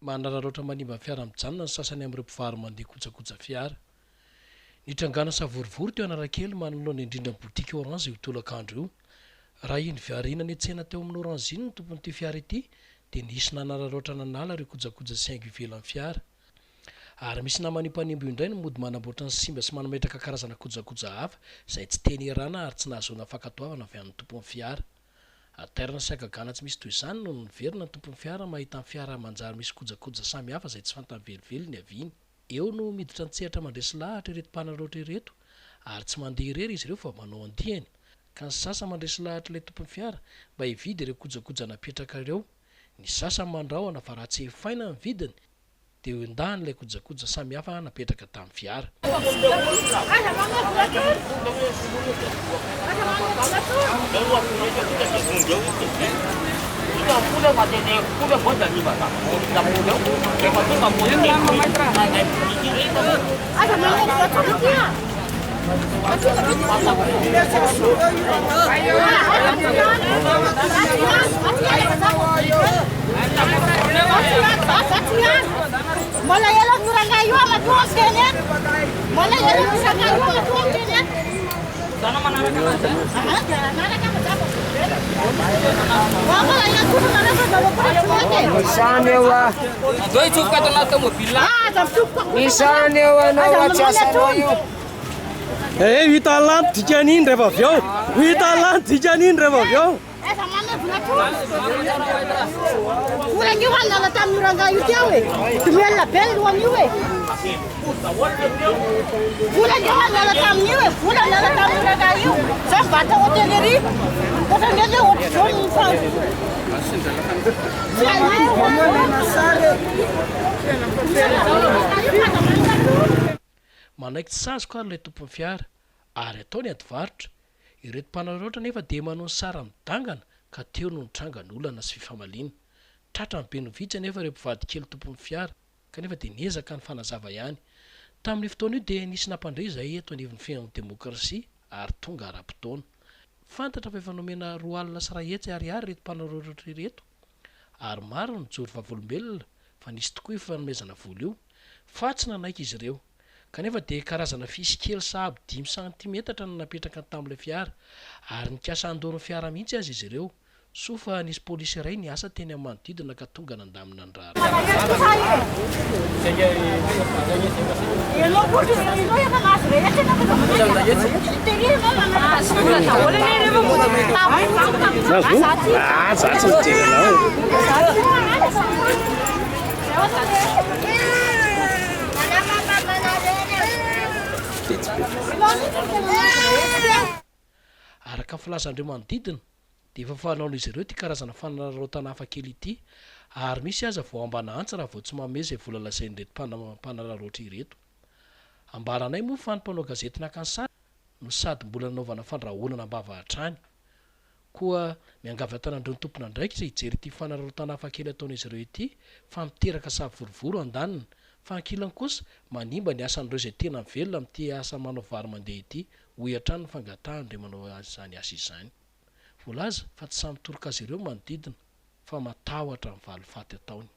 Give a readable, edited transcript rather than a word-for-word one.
manararaotra manimba ny fiara mijanona ny sasany amin'ireo mpivary mandeha kojakoja fiara. Nitrangana savorivory teo Analakely manoloana indrindra ny botika Orange io tolakandro io. Raha iny viariana ny tsena teo amin'ny Orange iny ny tompon'ity fiara ity dia nisy nanararaotra nanala ireo kojakoja sy haingo ivelan'ny fiara. Ary misy namany mpanimbo indray ny mody manamboatra ny simba sy manametraka karazana kojakoja hafa izay tsy teny irana ary tsy nahazoana fankatoavana avy amin'ny tompon'ny fiara. Aterina sy agagana tsy misy toy izany no niverina ny tompon'ny fiara mahita ny fiara manjary misy kojakoja samy hafa izay tsy fantany velively ny aviany. Eo no miditra ny tsehatra mandresy lahatra ireto mpanararaotra ireto ary tsy mandeha irery izy ireo fa manao andihany. Ka ny sasa mandresy lahatra ilay tompon'ny fiara mba hividy ireo kojakoja napetraka ireo. Ny sasa mandrahona fa raha tsy efaina ny vidiny dia hoendahany ilay kojakoja samy hafa napetraka tamin'ny fiara. Mulai elok kurang kayu sama tuang kene. Mulai elok kurang kayu sama tuang kene. Sana mana nak aja? Mana kamu dapat? Mama yang kudu mana dapat pergi? Misalnya wah. Doi cukup tu nak temu bila. Jam cukup. Misalnya wah nak jasa noyo. Witalan dijanin reba vyo. Witalan dijanin reba vyo. Sama mana buat tuang? Kurang juga nak tamu kurang kayu tiawe. Tumel la bel dua niwe. Kurang juga nak tamu niwe. Kurang nak tamu kurang kayu. Sampai tu hotel diri. Hotel diri hotel fang. Manaiky tsy sazy koa ilay tompon'ny fiara ary ataony adivaritra. Ireto mpanararaotra nefa dia manao ny sara midangana ka teo no nitranga ny olana sy fifamaliana. Tratra ny benovitsy anefa ireo mpivady kely tompon'ny fiara kanefa dia niezaka ny fanazava ihany. Tamin'ny fotoana io dia nisy nampandray izay eto anivon'ny fiainan'ny demokrasia ary tonga ara-potoana. Fantatra fa efa nomena 2 alina sy 1 hetsy ariary ireto mpanararaotra ireto. Ary maro ny joro vavolombelona fa nisy tokoa ifanomezana vola io fa tsy nanaiky izy ireo. Kanefa dia karazana fisy kely sahabo 5 cm no napetraka tamin'ilay fiara ary nikasa andorony fiara mihitsy azy izy ireo. Sofa nisy polisy iray niasa teny amin'ny manodidina ka tonga nandamina ny rary. Araka filazandreo manodidina dia efa fanaon'izy ireo ty karazana fanararaotana hafa kely ity ary misy aza vao ambana antsy raha vao tsy manome izay vola lazain'ireto mpanararaotra ireto. Ambaranay moa fa ny mpanao gazety nakansary no sady mbola nanaovana fandrahoana ambava hatrany. Koa miangavatana andreo ny tompona ndraiky izay hijery ity fanararaotana hafa kely ataon'izy ireo ity fa miteraka savorivory andaniny. Fa ankilany kosa manimba ny asan'ireo izay tena mivelona amin'ity asa manao vary mandeha ity hoy hatrany ny fangatahany manao izany asa izany. Voalaza fa tsy samy toroka azy ireo manodidina fa matahotra ny valifaty ataony.